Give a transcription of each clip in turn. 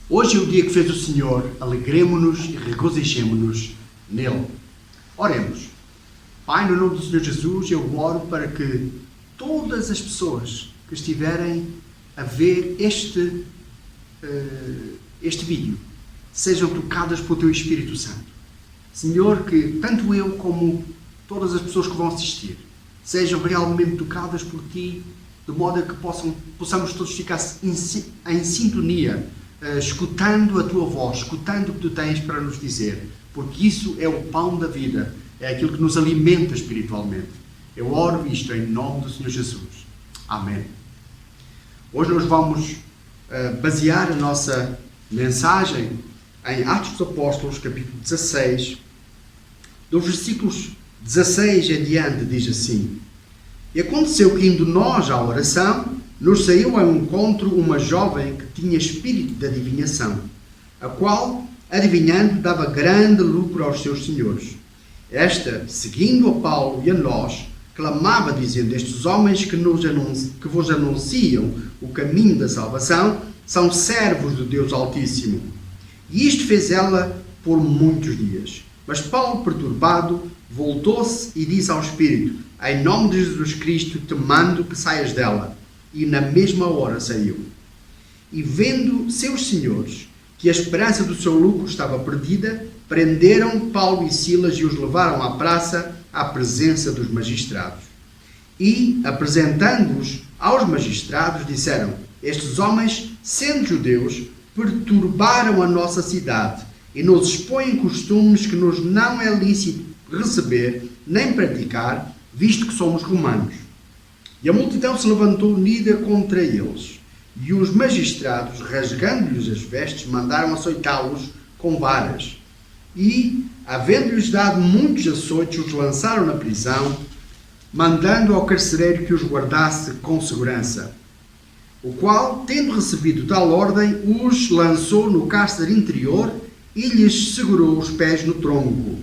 Hoje é o dia que fez o Senhor, alegremo-nos e regozijemo-nos nele. Oremos. Pai, no nome do Senhor Jesus, eu oro para que todas as pessoas que estiverem a ver este vídeo sejam tocadas pelo Teu Espírito Santo. Senhor, que tanto eu como todas as pessoas que vão assistir sejam realmente tocadas por Ti, de modo a que possamos todos ficar em sintonia, escutando a Tua voz, escutando o que Tu tens para nos dizer, porque isso é o pão da vida, é aquilo que nos alimenta espiritualmente. Eu oro isto em nome do Senhor Jesus. Amém. Hoje nós vamos basear a nossa mensagem em Atos dos Apóstolos, capítulo 16, dos versículos 16 adiante, diz assim: E aconteceu que, indo nós à oração, nos saiu ao encontro uma jovem que tinha espírito de adivinhação, a qual, adivinhando, dava grande lucro aos seus senhores. Esta, seguindo a Paulo e a nós, clamava, dizendo: Estes homens que vos anunciam o caminho da salvação são servos do Deus Altíssimo. E isto fez ela por muitos dias. Mas Paulo, perturbado, voltou-se e disse ao Espírito: Em nome de Jesus Cristo te mando que saias dela. E na mesma hora saiu. E vendo seus senhores que a esperança do seu lucro estava perdida, prenderam Paulo e Silas e os levaram à praça, à presença dos magistrados. E, apresentando-os aos magistrados, disseram: Estes homens, sendo judeus, perturbaram a nossa cidade e nos expõem costumes que nos não é lícito receber nem praticar, visto que somos romanos. E a multidão se levantou unida contra eles. E os magistrados, rasgando-lhes as vestes, mandaram açoitá-los com varas. E, havendo-lhes dado muitos açoites, os lançaram na prisão, mandando ao carcereiro que os guardasse com segurança. O qual, tendo recebido tal ordem, os lançou no cárcere interior e lhes segurou os pés no tronco.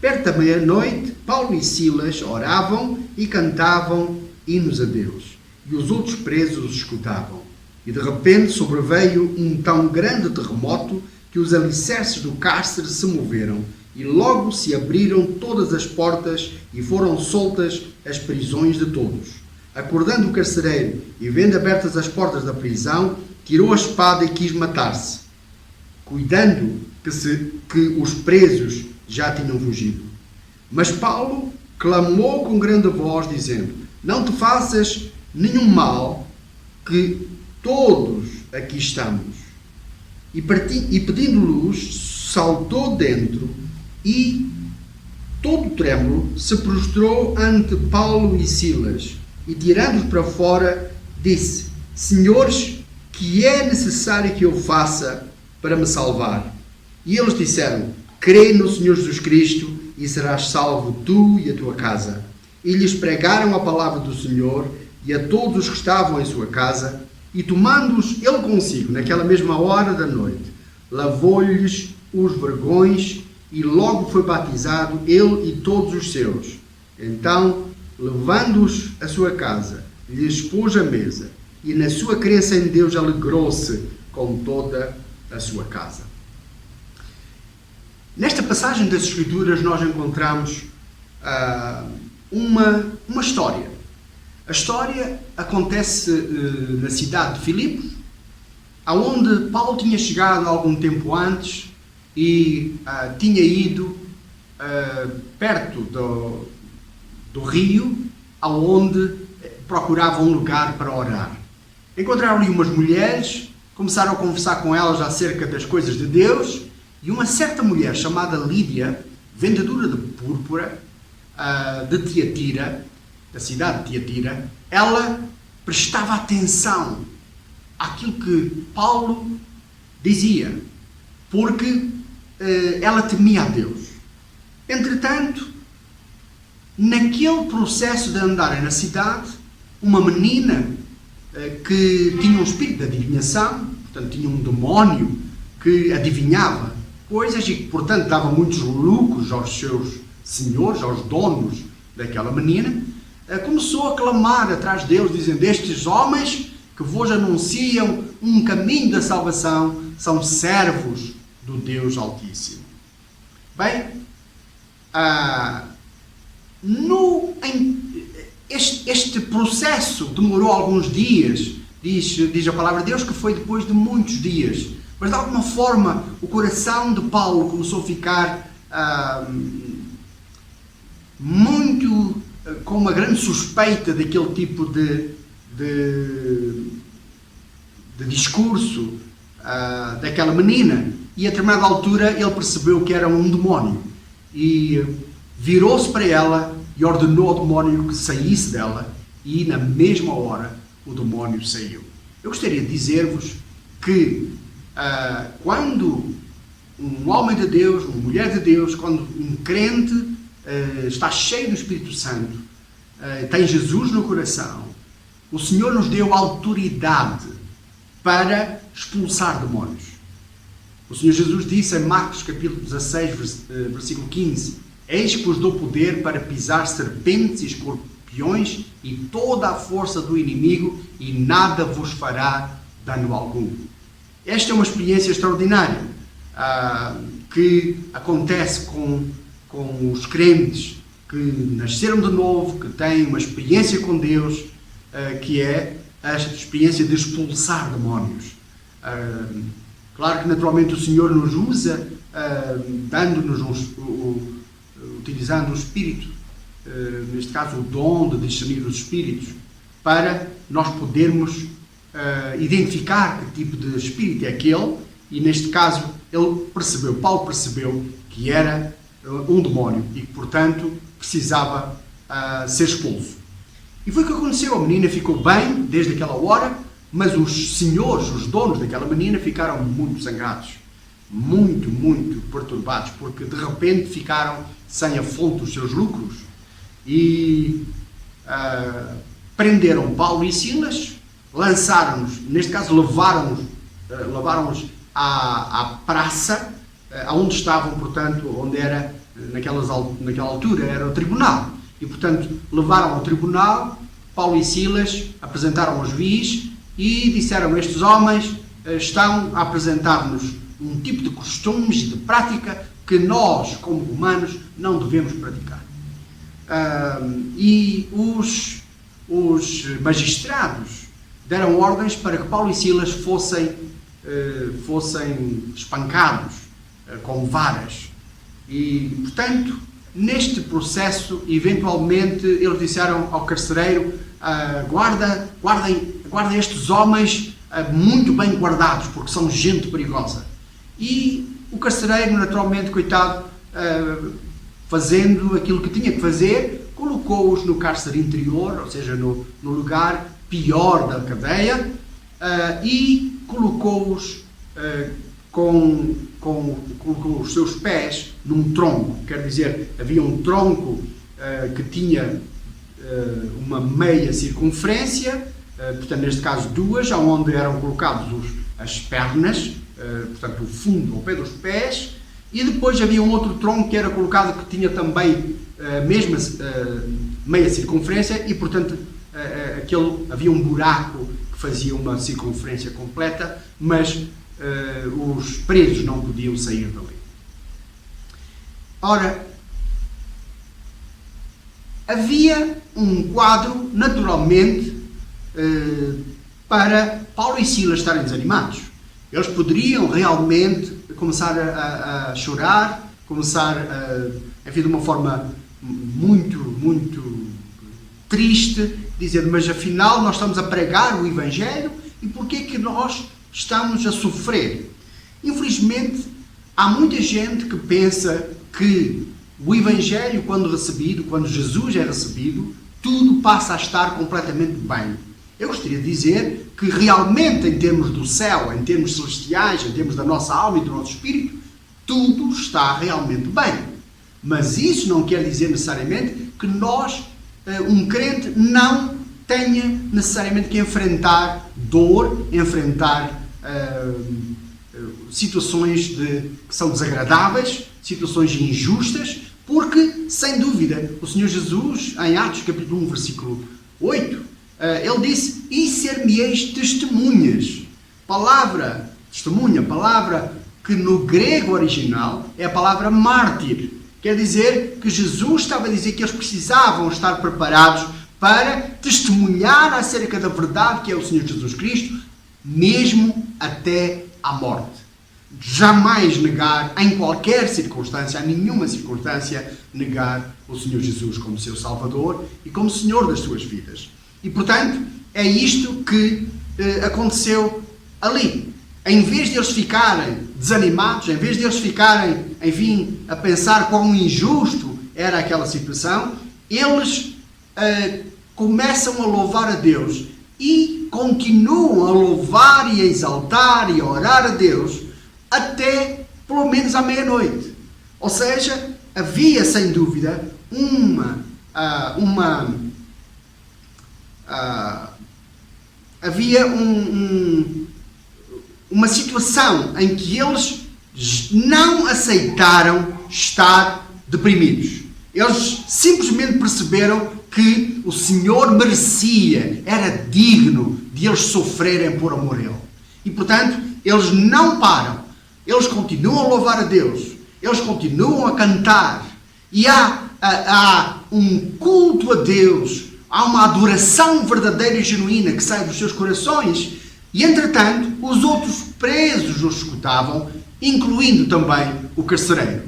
Perto da meia-noite, Paulo e Silas oravam e cantavam hinos a Deus, e os outros presos os escutavam. E de repente sobreveio um tão grande terremoto que os alicerces do cárcere se moveram, e logo se abriram todas as portas e foram soltas as prisões de todos. Acordando o carcereiro e vendo abertas as portas da prisão, tirou a espada e quis matar-se, cuidando que os presos já tinham fugido. Mas Paulo clamou com grande voz, dizendo: Não te faças nenhum mal, que todos aqui estamos. E pedindo luz, saltou dentro e, todo trêmulo, se prostrou ante Paulo e Silas. E, tirando-os para fora, disse: Senhores, que é necessário que eu faça para me salvar? E eles disseram: Crê no Senhor Jesus Cristo e serás salvo tu e a tua casa. E lhes pregaram a palavra do Senhor e a todos os que estavam em sua casa, e tomando-os ele consigo, naquela mesma hora da noite, lavou-lhes os vergões e logo foi batizado ele e todos os seus. Então, levando-os à sua casa, lhes pôs a mesa, e na sua crença em Deus alegrou-se com toda a sua casa. Nesta passagem das Escrituras nós encontramos uma história. A história acontece na cidade de Filipos, aonde Paulo tinha chegado algum tempo antes e tinha ido perto do rio, aonde procurava um lugar para orar. Encontraram ali umas mulheres, começaram a conversar com elas acerca das coisas de Deus, e uma certa mulher chamada Lídia, vendedora de púrpura, de Tiatira, da cidade de Tiatira, ela prestava atenção àquilo que Paulo dizia, porque ela temia a Deus. Entretanto, naquele processo de andarem na cidade, uma menina que tinha um espírito de adivinhação, portanto tinha um demónio que adivinhava coisas e que, portanto, dava muitos lucros aos seus senhores, aos donos daquela menina, começou a clamar atrás deles, dizendo: Estes homens que vos anunciam um caminho da salvação são servos do Deus Altíssimo. Bem, este processo demorou alguns dias, diz a palavra de Deus que foi depois de muitos dias, mas de alguma forma o coração de Paulo começou a ficar muito com uma grande suspeita daquele tipo de discurso daquela menina, e a determinada altura ele percebeu que era um demónio e virou-se para ela e ordenou ao demónio que saísse dela, e na mesma hora o demónio saiu. Eu gostaria de dizer-vos que quando um homem de Deus, uma mulher de Deus, quando um crente está cheio do Espírito Santo, tem Jesus no coração, o Senhor nos deu autoridade para expulsar demónios. O Senhor Jesus disse em Marcos capítulo 16, versículo 15: Eis que vos dou poder para pisar serpentes e escorpiões e toda a força do inimigo, e nada vos fará dano algum. Esta é uma experiência extraordinária que acontece com os crentes que nasceram de novo, que têm uma experiência com Deus, que é a experiência de expulsar demónios. Claro que naturalmente o Senhor nos usa, dando-nos utilizando o Espírito, neste caso o dom de discernir os Espíritos, para nós podermos identificar que tipo de Espírito é aquele, e neste caso Paulo percebeu que era um demónio e que, portanto, precisava ser expulso. E foi o que aconteceu. A menina ficou bem desde aquela hora, mas os senhores, os donos daquela menina, ficaram muito zangados, muito, muito perturbados, porque de repente ficaram sem a fonte dos seus lucros e prenderam Paulo e Silas, lançaram-nos, neste caso levaram-nos à praça, onde estavam, portanto, onde era, naquela altura, era o tribunal. E, portanto, levaram ao tribunal, Paulo e Silas apresentaram aos juízes e disseram: estes homens estão a apresentar-nos um tipo de costumes e de prática que nós, como romanos, não devemos praticar. E os magistrados deram ordens para que Paulo e Silas fossem espancados com varas. E, portanto, neste processo, eventualmente, eles disseram ao carcereiro: guardem estes homens muito bem guardados, porque são gente perigosa. E o carcereiro, naturalmente, coitado, fazendo aquilo que tinha que fazer, colocou-os no cárcere interior, ou seja, no lugar pior da cadeia, e colocou-os colocou os seus pés num tronco. Quer dizer, havia um tronco que tinha uma meia circunferência, portanto, neste caso duas, onde eram colocadas as pernas, portanto, o fundo ao pé dos pés, e depois havia um outro tronco que era colocado, que tinha também a mesma meia circunferência, e, portanto, havia um buraco que fazia uma circunferência completa, mas os presos não podiam sair dali. Ora, havia um quadro, naturalmente, para Paulo e Silas estarem desanimados. Eles poderiam realmente começar a chorar, enfim, de uma forma muito, muito triste, dizer: mas afinal nós estamos a pregar o Evangelho e porquê que nós estamos a sofrer? Infelizmente, há muita gente que pensa que o Evangelho, quando recebido, quando Jesus é recebido, tudo passa a estar completamente bem. Eu gostaria de dizer que realmente, em termos do céu, em termos celestiais, em termos da nossa alma e do nosso espírito, tudo está realmente bem. Mas isso não quer dizer necessariamente que nós, um crente, não tenha necessariamente que enfrentar dor, enfrentar situações que são desagradáveis, situações injustas, porque, sem dúvida, o Senhor Jesus, em Atos capítulo 1, versículo 8, ele disse: e ser-me-eis testemunhas. Palavra Testemunha, palavra que no grego original é a palavra mártir. Quer dizer que Jesus estava a dizer que eles precisavam estar preparados para testemunhar acerca da verdade que é o Senhor Jesus Cristo, mesmo até à morte. Jamais negar, em qualquer circunstância, em nenhuma circunstância, negar o Senhor Jesus como seu Salvador e como Senhor das suas vidas. E, portanto, é isto que aconteceu ali. Em vez de eles ficarem desanimados, em vez de eles ficarem, enfim, a pensar quão injusto era aquela situação, eles começam a louvar a Deus e continuam a louvar e a exaltar e a orar a Deus até pelo menos à meia-noite. Ou seja, havia sem dúvida uma situação em que eles não aceitaram estar deprimidos. Eles simplesmente perceberam que o Senhor merecia, era digno de eles sofrerem por amor a Ele. E, portanto, eles não param. Eles continuam a louvar a Deus. Eles continuam a cantar. E há um culto a Deus. Há uma adoração verdadeira e genuína que sai dos seus corações. E, entretanto, os outros presos os escutavam, incluindo também o carcereiro.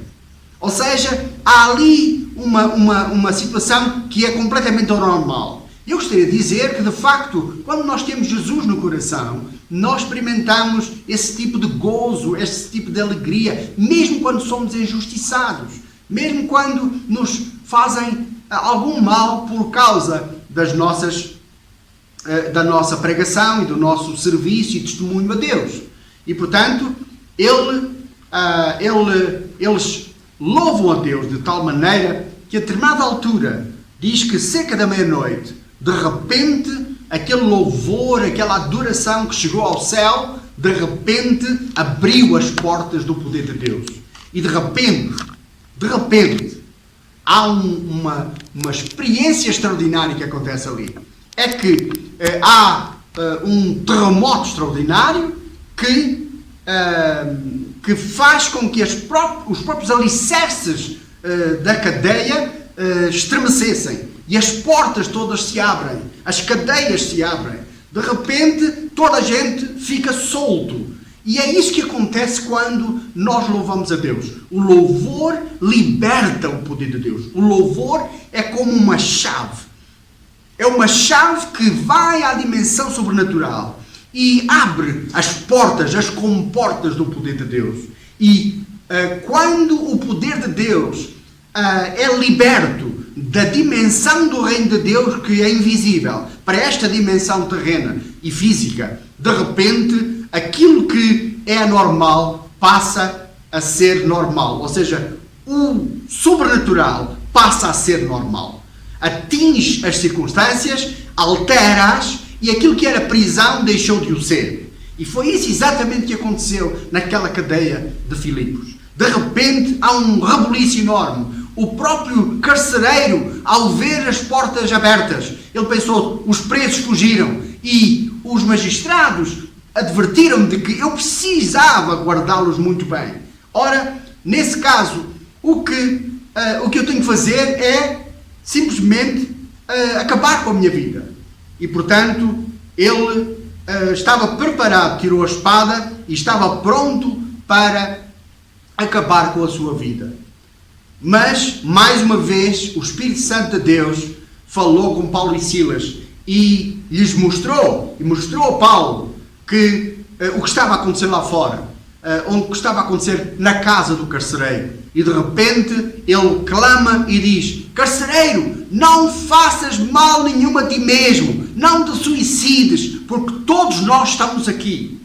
Ou seja, há ali uma situação que é completamente anormal. Eu gostaria de dizer que, de facto, quando nós temos Jesus no coração, nós experimentamos esse tipo de gozo, esse tipo de alegria, mesmo quando somos injustiçados, mesmo quando nos fazem algum mal por causa da nossa pregação e do nosso serviço e testemunho a Deus. E, portanto, eles louvam a Deus de tal maneira que, a determinada altura, diz que cerca da meia-noite, de repente, aquele louvor, aquela adoração que chegou ao céu, de repente, abriu as portas do poder de Deus. E de repente, há uma experiência extraordinária que acontece ali. É que há um terremoto extraordinário que faz com que os próprios alicerces da cadeia estremecessem. E as portas todas se abrem. As cadeias se abrem. De repente, toda a gente fica solto. E é isso que acontece quando nós louvamos a Deus. O louvor liberta o poder de Deus. O louvor é como uma chave. É uma chave que vai à dimensão sobrenatural e abre as portas, as comportas do poder de Deus. E quando o poder de Deus é liberto da dimensão do reino de Deus, que é invisível, para esta dimensão terrena e física, de repente, aquilo que é anormal passa a ser normal. Ou seja, o sobrenatural passa a ser normal. Atinge as circunstâncias, altera-as, e aquilo que era prisão deixou de o ser. E foi isso exatamente que aconteceu naquela cadeia de Filipos. De repente, há um rebuliço enorme. O próprio carcereiro, ao ver as portas abertas, ele pensou, os presos fugiram, e os magistrados advertiram-me de que eu precisava guardá-los muito bem. Ora, nesse caso, o que eu tenho que fazer é simplesmente acabar com a minha vida. E, portanto, ele estava preparado, tirou a espada e estava pronto para acabar com a sua vida. Mas, mais uma vez, o Espírito Santo de Deus falou com Paulo e Silas e lhes mostrou a Paulo que o que estava a acontecer lá fora, o que estava a acontecer na casa do carcereiro. E de repente ele clama e diz: carcereiro, não faças mal nenhum a ti mesmo, não te suicides, porque todos nós estamos aqui.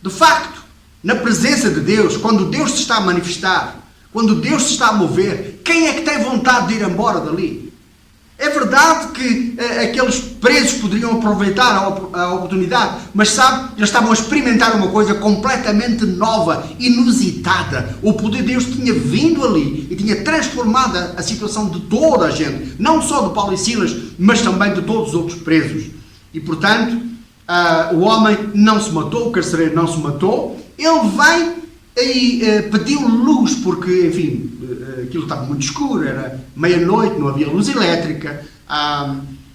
De facto, na presença de Deus, quando Deus se está a manifestar, quando Deus se está a mover, quem é que tem vontade de ir embora dali? É verdade que aqueles presos poderiam aproveitar a oportunidade, mas sabe, eles estavam a experimentar uma coisa completamente nova, inusitada. O poder de Deus tinha vindo ali e tinha transformado a situação de toda a gente, não só de Paulo e Silas, mas também de todos os outros presos. E, portanto, o homem não se matou, o carcereiro não se matou, ele vem e pediu luz, porque, enfim, aquilo estava muito escuro, era meia-noite, não havia luz elétrica.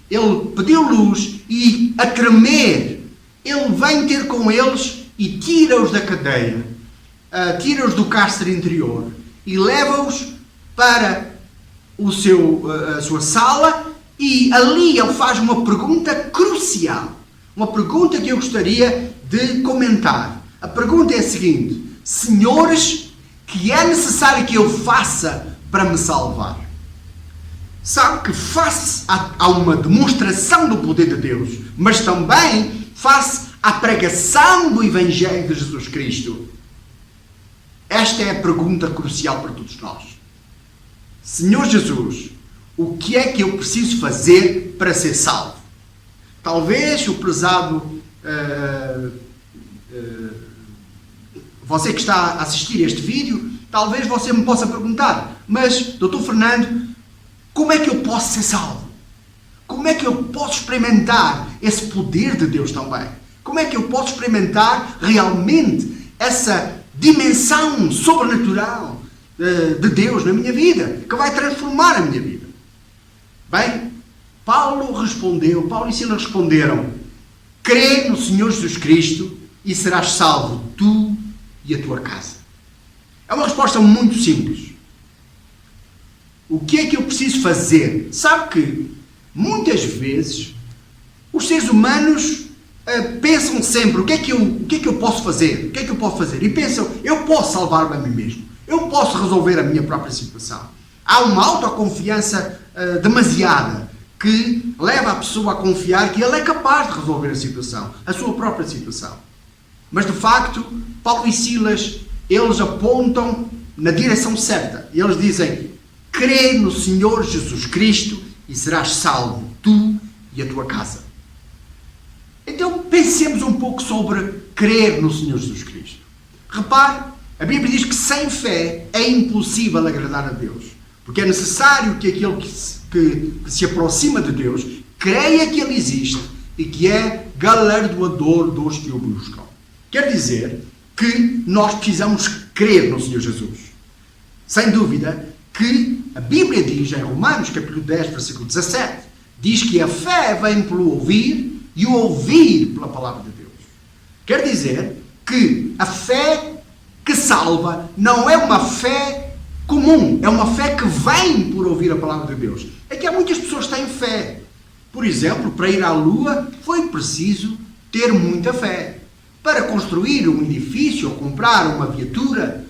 Ele pediu luz e, a tremer, ele vem ter com eles e tira-os da cadeia, tira-os do cárcere interior e leva-os para a sua sala, e ali ele faz uma pergunta crucial, uma pergunta que eu gostaria de comentar. A pergunta é a seguinte: senhores, que é necessário que eu faça para me salvar? Sabe que face a uma demonstração do poder de Deus, mas também face à pregação do Evangelho de Jesus Cristo, esta é a pergunta crucial para todos nós. Senhor Jesus, o que é que eu preciso fazer para ser salvo? Talvez o prezado você que está a assistir este vídeo, talvez você me possa perguntar: mas, Dr. Fernando, como é que eu posso ser salvo? Como é que eu posso experimentar esse poder de Deus também? Como é que eu posso experimentar realmente essa dimensão sobrenatural de Deus na minha vida, que vai transformar a minha vida? Bem, Paulo e Silas responderam: crê no Senhor Jesus Cristo e serás salvo, tu e a tua casa. É uma resposta muito simples. O que é que eu preciso fazer? Sabe que muitas vezes os seres humanos pensam sempre: o que é que eu posso fazer? O que é que eu posso fazer? E pensam: eu posso salvar-me a mim mesmo. Eu posso resolver a minha própria situação. Há uma autoconfiança demasiada que leva a pessoa a confiar que ele é capaz de resolver a situação, a sua própria situação. Mas, de facto, Paulo e Silas, eles apontam na direção certa. E eles dizem: crê no Senhor Jesus Cristo e serás salvo, tu e a tua casa. Então, pensemos um pouco sobre crer no Senhor Jesus Cristo. Repare, a Bíblia diz que sem fé é impossível agradar a Deus. Porque é necessário que aquele que se aproxima de Deus creia que Ele existe e que é galardoador dos que o buscam. Quer dizer que nós precisamos crer no Senhor Jesus. Sem dúvida que a Bíblia diz em Romanos, capítulo 10, versículo 17, diz que a fé vem pelo ouvir e o ouvir pela palavra de Deus. Quer dizer que a fé que salva não é uma fé comum, é uma fé que vem por ouvir a palavra de Deus. É que há muitas pessoas que têm fé. Por exemplo, para ir à Lua foi preciso ter muita fé. Para construir um edifício, ou comprar uma viatura,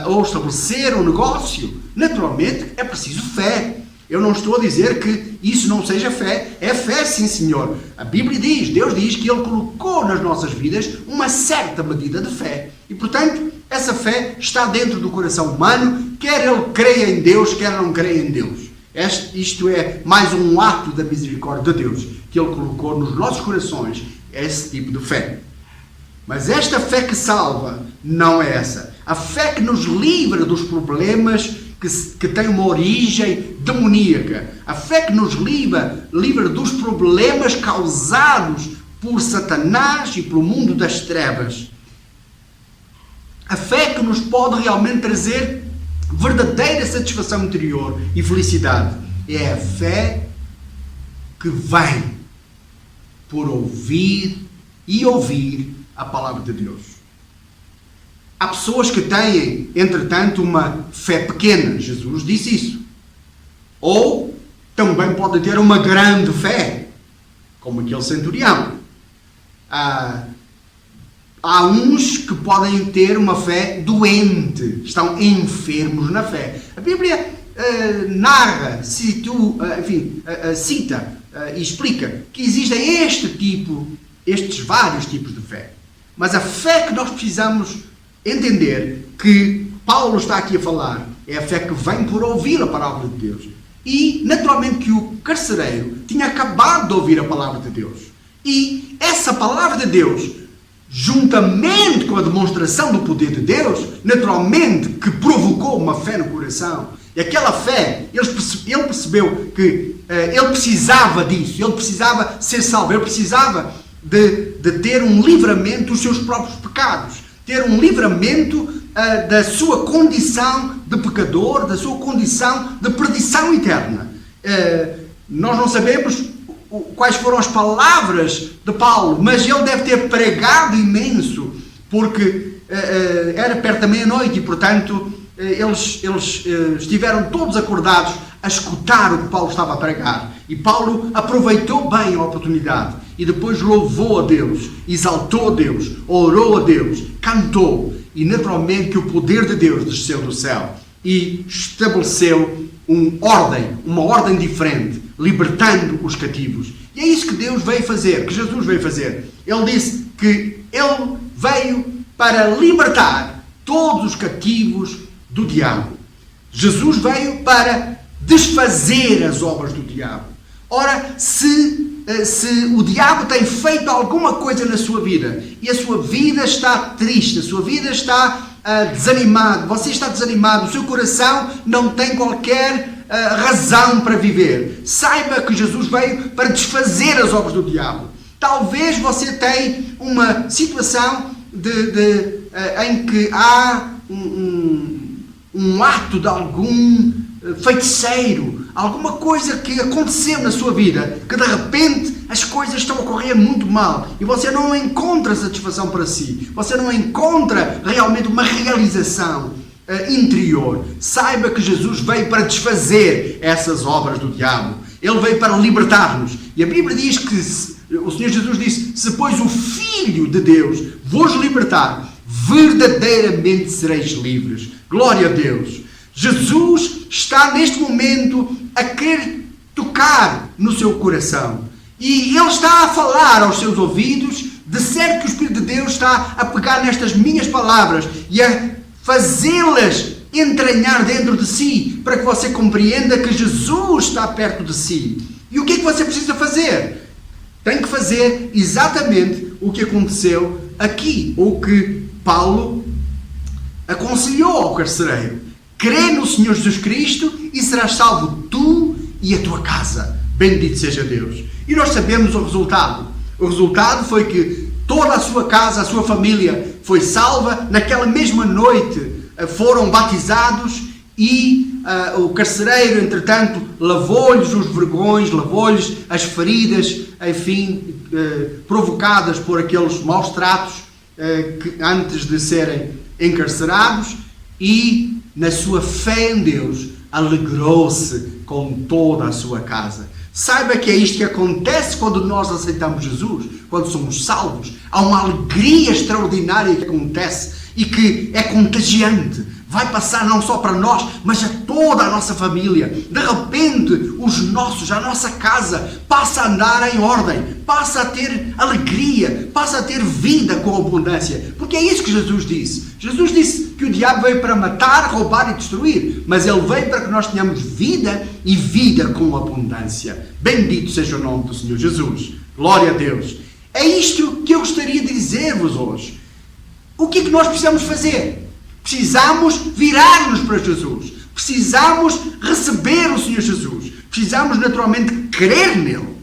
ou estabelecer um negócio, naturalmente é preciso fé. Eu não estou a dizer que isso não seja fé. É fé, sim, senhor. A Bíblia diz, Deus diz que Ele colocou nas nossas vidas uma certa medida de fé. E, portanto, essa fé está dentro do coração humano, quer ele creia em Deus, quer não creia em Deus. Isto é mais um ato da misericórdia de Deus, que Ele colocou nos nossos corações esse tipo de fé. Mas esta fé que salva não é essa. A fé que nos livra dos problemas que têm uma origem demoníaca. A fé que nos livra dos problemas causados por Satanás e pelo mundo das trevas. A fé que nos pode realmente trazer verdadeira satisfação interior e felicidade. É a fé que vem por ouvir e ouvir a palavra de Deus. Há pessoas que têm, entretanto, uma fé pequena. Jesus disse isso. Ou também podem ter uma grande fé, como aquele centurião. Há uns que podem ter uma fé doente, estão enfermos na fé. A Bíblia narra, cita e explica que existem estes vários tipos de fé. Mas a fé que nós precisamos entender, que Paulo está aqui a falar, é a fé que vem por ouvir a palavra de Deus. E, naturalmente, que o carcereiro tinha acabado de ouvir a palavra de Deus. E essa palavra de Deus, juntamente com a demonstração do poder de Deus, naturalmente que provocou uma fé no coração. E aquela fé, ele percebeu que ele precisava disso, ele precisava ser salvo, ele precisava de ter um livramento dos seus próprios pecados, ter um livramento da sua condição de pecador, da sua condição de perdição eterna. Nós não sabemos quais foram as palavras de Paulo, mas ele deve ter pregado imenso, porque era perto da meia-noite e, portanto, eles estiveram todos acordados a escutar o que Paulo estava a pregar. E Paulo aproveitou bem a oportunidade e depois louvou a Deus, exaltou a Deus, orou a Deus, cantou. E naturalmente que o poder de Deus desceu do céu e estabeleceu uma ordem diferente, libertando os cativos. E é isso que Deus veio fazer, que Jesus veio fazer. Ele disse que Ele veio para libertar todos os cativos do diabo. Jesus veio para desfazer as obras do diabo. Ora, se o diabo tem feito alguma coisa na sua vida e a sua vida está triste, a sua vida está desanimada, você está desanimado, o seu coração não tem qualquer razão para viver, saiba que Jesus veio para desfazer as obras do diabo. Talvez você tenha uma situação em que há um ato de algum feiticeiro, alguma coisa que aconteceu na sua vida, que de repente as coisas estão a correr muito mal e você não encontra satisfação para si, você não encontra realmente uma realização interior. Saiba que Jesus veio para desfazer essas obras do diabo. Ele veio para libertar-nos. E a Bíblia diz que o Senhor Jesus disse: se pois o Filho de Deus vos libertar, verdadeiramente sereis livres. Glória a Deus. Jesus está neste momento a querer tocar no seu coração. E Ele está a falar aos seus ouvidos. De certo que o Espírito de Deus está a pegar nestas minhas palavras e a fazê-las entranhar dentro de si, para que você compreenda que Jesus está perto de si. E o que é que você precisa fazer? Tem que fazer exatamente o que aconteceu aqui, ou que Paulo aconselhou ao carcereiro: crê no Senhor Jesus Cristo e serás salvo tu e a tua casa. Bendito seja Deus. E nós sabemos o resultado. O resultado foi que toda a sua casa, a sua família foi salva. Naquela mesma noite foram batizados e o carcereiro, entretanto, lavou-lhes os vergões, lavou-lhes as feridas, enfim, provocadas por aqueles maus tratos antes de serem encarcerados, e na sua fé em Deus alegrou-se com toda a sua casa. Saiba que é isto que acontece quando nós aceitamos Jesus, quando somos salvos. Há uma alegria extraordinária que acontece e que é contagiante. Vai passar não só para nós, mas a toda a nossa família. De repente, a nossa casa passa a andar em ordem, passa a ter alegria, passa a ter vida com abundância. Porque é isso que Jesus disse. Jesus disse que o diabo veio para matar, roubar e destruir, mas ele veio para que nós tenhamos vida e vida com abundância. Bendito seja o nome do Senhor Jesus. Glória a Deus. É isto que eu gostaria de dizer-vos hoje. O que é que nós precisamos fazer? Precisamos virar-nos para Jesus. Precisamos receber o Senhor Jesus. Precisamos naturalmente crer nele.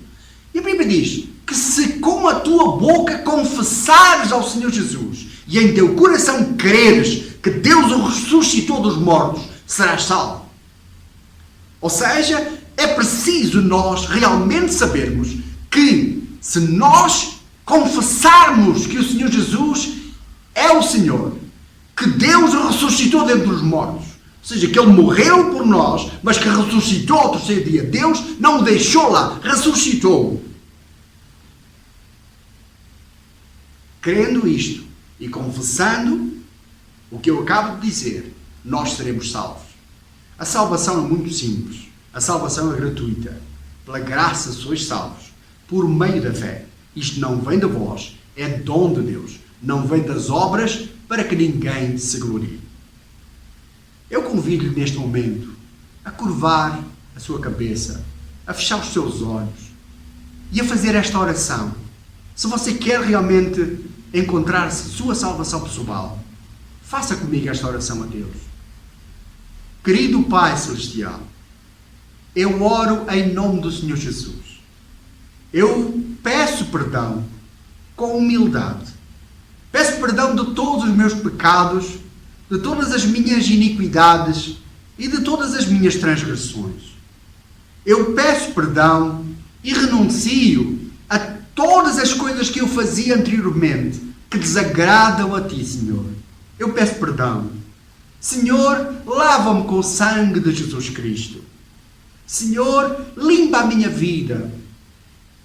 E a Bíblia diz que se com a tua boca confessares ao Senhor Jesus e em teu coração creres que Deus o ressuscitou dos mortos, serás salvo. Ou seja, é preciso nós realmente sabermos que se nós confessarmos que o Senhor Jesus é o Senhor, que Deus o ressuscitou dentre os mortos, ou seja, que Ele morreu por nós, mas que ressuscitou ao terceiro dia. Deus não o deixou lá, ressuscitou. Crendo isto e confessando o que eu acabo de dizer, nós seremos salvos. A salvação é muito simples. A salvação é gratuita. Pela graça sois salvos, por meio da fé. Isto não vem de vós, é dom de Deus. Não vem das obras, para que ninguém se glorie. Eu convido-lhe neste momento a curvar a sua cabeça, a fechar os seus olhos e a fazer esta oração. Se você quer realmente encontrar sua salvação pessoal, faça comigo esta oração a Deus. Querido Pai Celestial, eu oro em nome do Senhor Jesus. Eu peço perdão com humildade. Peço perdão de todos os meus pecados, de todas as minhas iniquidades e de todas as minhas transgressões. Eu peço perdão e renuncio a todas as coisas que eu fazia anteriormente que desagradam a Ti, Senhor. Eu peço perdão. Senhor, lava-me com o sangue de Jesus Cristo. Senhor, limpa a minha vida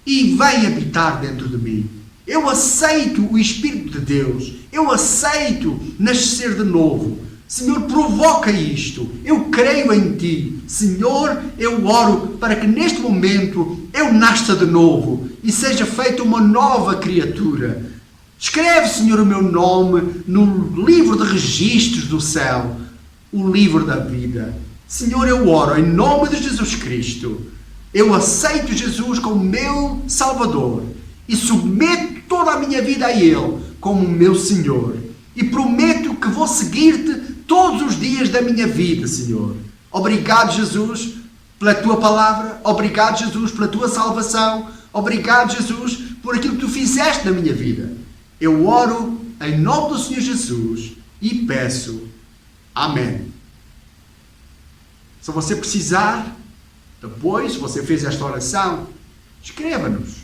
e vem habitar dentro de mim. Eu aceito o Espírito de Deus. Eu aceito nascer de novo. Senhor, provoca isto. Eu creio em Ti. Senhor, eu oro para que neste momento eu nasça de novo e seja feita uma nova criatura. Escreve, Senhor, o meu nome no livro de registros do céu, o livro da vida. Senhor, eu oro em nome de Jesus Cristo. Eu aceito Jesus como meu Salvador e submeto toda a minha vida a Ele como meu Senhor. E prometo que vou seguir-te todos os dias da minha vida, Senhor. Obrigado, Jesus, pela Tua palavra. Obrigado, Jesus, pela Tua salvação. Obrigado, Jesus, por aquilo que Tu fizeste na minha vida. Eu oro em nome do Senhor Jesus e peço. Amém. Se você precisar, depois, se você fez esta oração, escreva-nos.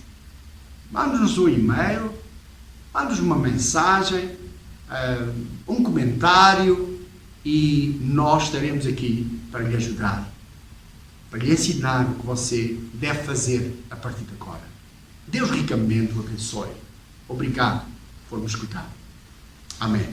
Mande-nos um e-mail, mande-nos uma mensagem, um comentário e nós estaremos aqui para lhe ajudar, para lhe ensinar o que você deve fazer a partir de agora. Deus ricamente o abençoe. Obrigado por me escutar. Amém.